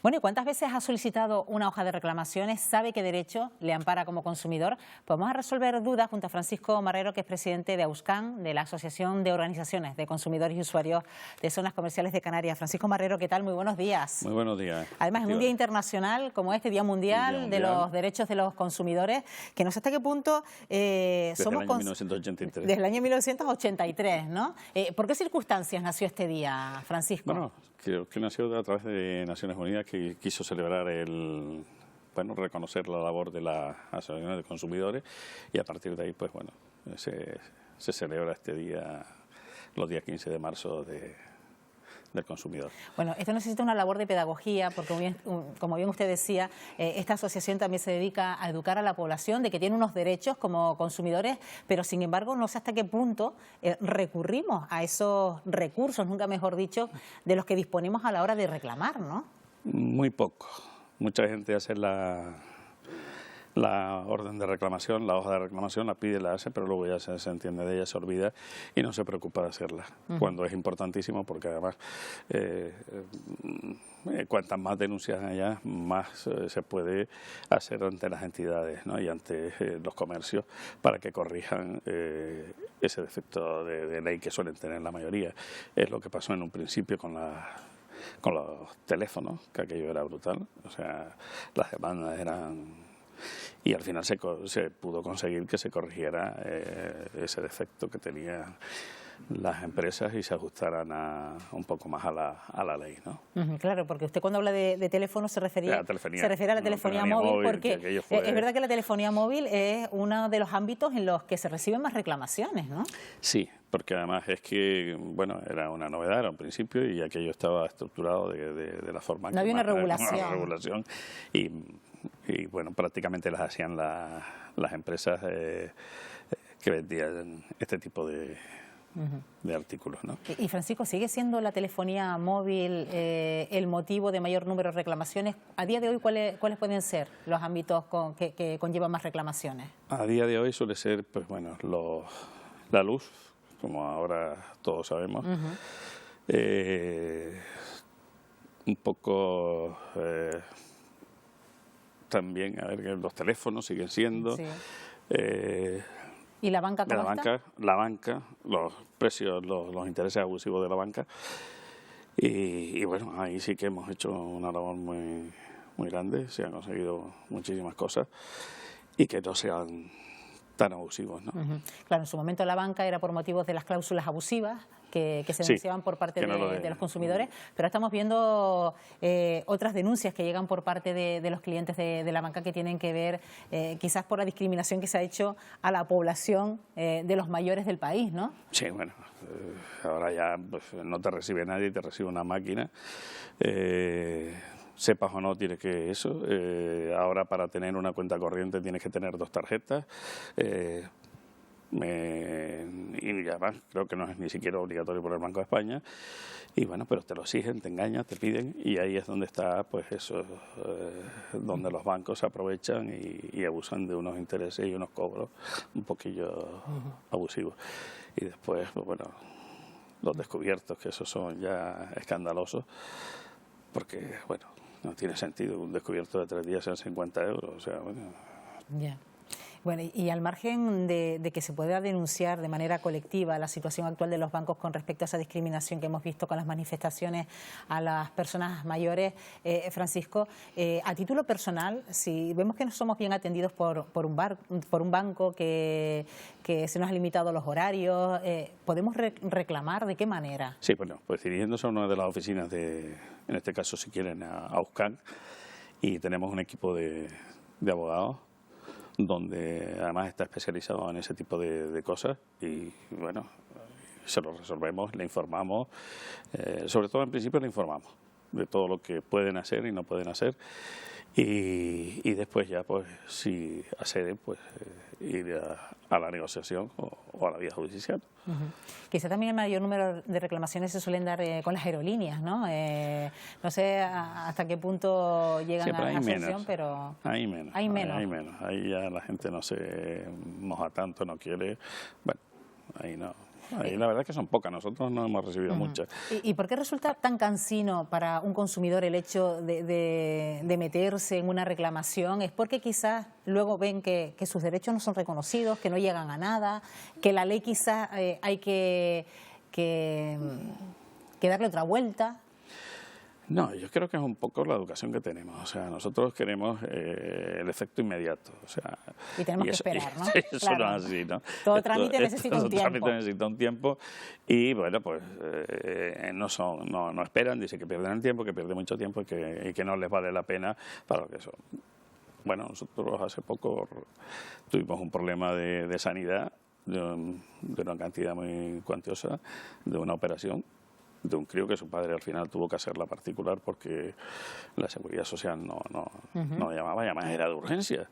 Bueno, ¿y cuántas veces ha solicitado una hoja de reclamaciones? ¿Sabe qué derecho le ampara como consumidor? Pues vamos a resolver dudas junto a Francisco Marrero, que es presidente de AUSCAN, de la Asociación de Organizaciones de Consumidores y Usuarios de Zonas Comerciales de Canarias. Francisco Marrero, ¿qué tal? Muy buenos días. Muy buenos días. Además, en un día internacional como este, Día Mundial de los Derechos de los Consumidores, que no sé hasta qué punto somos... Desde el año 1983. Desde el año 1983, ¿no? ¿Por qué circunstancias nació este día, Francisco? Bueno, creo que nació a través de Naciones Unidas, que quiso celebrar reconocer la labor de las asociaciones de consumidores, y a partir de ahí, pues bueno, se celebra este día, los días 15 de marzo del consumidor. Bueno, esto necesita una labor de pedagogía, porque como bien usted decía, esta asociación también se dedica a educar a la población de que tiene unos derechos como consumidores, pero sin embargo no sé hasta qué punto recurrimos a esos recursos, nunca mejor dicho, de los que disponemos a la hora de reclamar, ¿no? Muy poco. Mucha gente hace la orden de reclamación, la hoja de reclamación, la pide, la hace, pero luego ya se entiende de ella, se olvida y no se preocupa de hacerla, cuando es importantísimo, porque además cuantas más denuncias haya, más se puede hacer ante las entidades, ¿no? Y ante los comercios, para que corrijan ese defecto de ley que suelen tener la mayoría. Es lo que pasó en un principio con los teléfonos, que aquello era brutal, o sea, las demandas eran... Y al final se pudo conseguir que se corrigiera ese defecto que tenían las empresas y se ajustaran un poco más a la ley, ¿no? Claro, porque usted cuando habla de teléfono se refiere a la telefonía móvil, porque es verdad que la telefonía móvil es uno de los ámbitos en los que se reciben más reclamaciones, ¿no? Sí, porque además es que, bueno, era una novedad, era un principio, y aquello estaba estructurado de la forma que... No había una regulación. Y bueno, prácticamente las hacían las empresas que vendían este tipo de artículos, ¿no? Y Francisco, ¿sigue siendo la telefonía móvil el motivo de mayor número de reclamaciones? A día de hoy, ¿cuáles pueden ser los ámbitos que conllevan más reclamaciones? A día de hoy suele ser, pues bueno, la luz, como ahora todos sabemos, un poco... también, a ver, que los teléfonos siguen siendo. Sí. ¿Y la banca cómo está? La banca, los precios, los intereses abusivos de la banca. Y bueno, ahí sí que hemos hecho una labor muy, muy grande, se han conseguido muchísimas cosas y que no sean tan abusivos, ¿no? Claro, en su momento la banca era por motivos de las cláusulas abusivas que se denunciaban por parte de los consumidores, pero estamos viendo otras denuncias que llegan por parte de los clientes de la banca, que tienen que ver quizás por la discriminación que se ha hecho a la población de los mayores del país, ¿no? Sí, bueno, ahora ya pues, no te recibe nadie, te recibe una máquina. Sepas o no, tienes que eso. Ahora para tener una cuenta corriente tienes que tener 2 tarjetas. Y además creo que no es ni siquiera obligatorio por el Banco de España. Y bueno, pero te lo exigen, te engañan, te piden, y ahí es donde está, pues eso, donde los bancos se aprovechan y abusan de unos intereses y unos cobros un poquillo abusivos. Y después, pues bueno, los descubiertos, que esos son ya escandalosos, porque, bueno, no tiene sentido un descubierto de 3 días sean 50 euros, o sea, bueno... Ya. Bueno, y al margen de que se pueda denunciar de manera colectiva la situación actual de los bancos con respecto a esa discriminación que hemos visto con las manifestaciones a las personas mayores, Francisco, a título personal, si vemos que no somos bien atendidos por un banco que se nos ha limitado los horarios, ¿podemos reclamar? ¿De qué manera? Sí, bueno, pues dirigiéndose a una de las oficinas en este caso, si quieren, a AUSCAN, y tenemos un equipo de abogados donde además está especializado en ese tipo de cosas, y bueno, se lo resolvemos, le informamos, sobre todo en principio le informamos de todo lo que pueden hacer y no pueden hacer, y después ya pues si acceden pues ir a la negociación o a la vía judicial. Quizá también el mayor número de reclamaciones se suelen dar con las aerolíneas, ¿no? No sé hasta qué punto llegan a la solución, pero... Hay menos. Ahí ya la gente no se moja tanto, no quiere... Bueno, ahí no... Y la verdad es que son pocas, nosotros no hemos recibido muchas. ¿Y por qué resulta tan cansino para un consumidor el hecho de meterse en una reclamación? ¿Es porque quizás luego ven que sus derechos no son reconocidos, que no llegan a nada, que la ley quizás hay que darle otra vuelta? No, yo creo que es un poco la educación que tenemos. O sea, nosotros queremos el efecto inmediato. O sea, y tenemos que esperar, ¿no? Eso claro. No es así, ¿no? Todo trámite necesita un tiempo. Todo trámite necesita un tiempo y, bueno, pues no esperan, dicen que pierden el tiempo, que pierden mucho tiempo y que no les vale la pena para lo que son. Bueno, nosotros hace poco tuvimos un problema de sanidad de una cantidad muy cuantiosa de una operación de un crío que su padre al final tuvo que hacerla particular porque la Seguridad Social no llamaba, y además era de urgencia.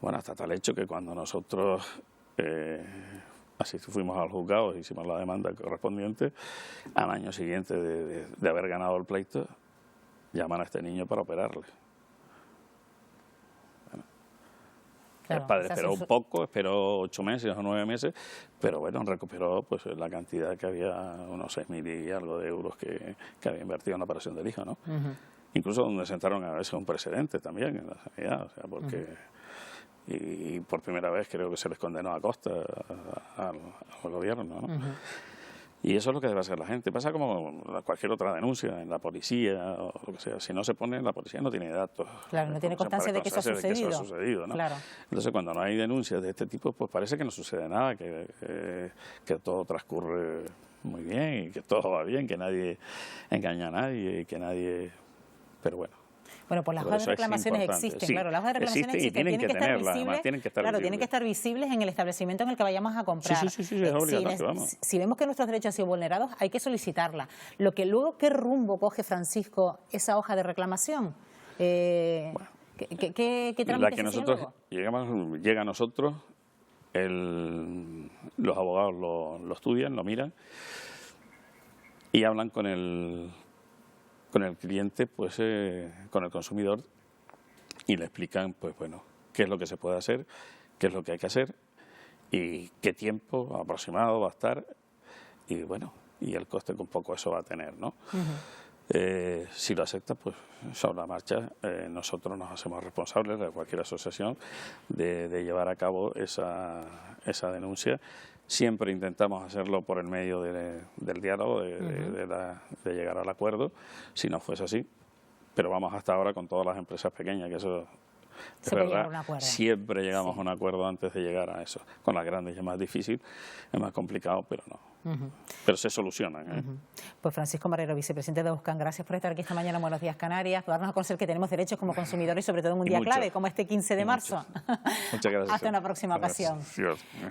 Bueno, hasta tal hecho que cuando nosotros así fuimos al juzgado, hicimos la demanda correspondiente, al año siguiente de haber ganado el pleito, llaman a este niño para operarle. Claro, el padre esperó un poco, esperó 8 meses o 9 meses, pero bueno, recuperó pues la cantidad que había, unos 6.000 y algo de euros que había invertido en la operación del hijo, ¿no? Incluso donde sentaron a veces un precedente también en la sanidad, o sea, porque y por primera vez creo que se les condenó a costa al gobierno, ¿no? Y eso es lo que debe hacer la gente. Pasa como cualquier otra denuncia en la policía o lo que sea. Si no se pone, la policía no tiene datos. Claro, no tiene constancia de que eso ha sucedido. ¿no? Claro. Entonces, cuando no hay denuncias de este tipo, pues parece que no sucede nada, que todo transcurre muy bien y que todo va bien, que nadie engaña a nadie y que nadie... Pero bueno. Bueno, pues las hojas de reclamaciones existen, claro, las hojas de reclamaciones existen, tienen que estar visibles en el establecimiento en el que vayamos a comprar. Sí, es obligatorio, vamos. Si vemos que nuestros derechos han sido vulnerados, hay que solicitarla. Lo que luego, ¿qué rumbo coge, Francisco, esa hoja de reclamación? ¿Qué trámite la que nosotros llega a nosotros, los abogados lo estudian, lo miran y hablan con el cliente, pues con el consumidor, y le explican, pues bueno, qué es lo que se puede hacer, qué es lo que hay que hacer y qué tiempo aproximado va a estar y bueno, y el coste que un poco eso va a tener, ¿no? Si lo acepta, pues sobre la marcha nosotros nos hacemos responsables de cualquier asociación de llevar a cabo esa denuncia. Siempre intentamos hacerlo por el medio del diálogo, de llegar al acuerdo, si no fuese así. Pero vamos hasta ahora con todas las empresas pequeñas, que eso es verdad. Siempre llegamos a un acuerdo antes de llegar a eso. Con las grandes es más difícil, es más complicado, pero no. Pero se solucionan. Pues Francisco Marrero, vicepresidente de Euskam, gracias por estar aquí esta mañana en Buenos Días Canarias, por darnos a conocer que tenemos derechos como consumidores y sobre todo en un día clave como este 15 de marzo. Muchas gracias. Hasta una próxima ocasión.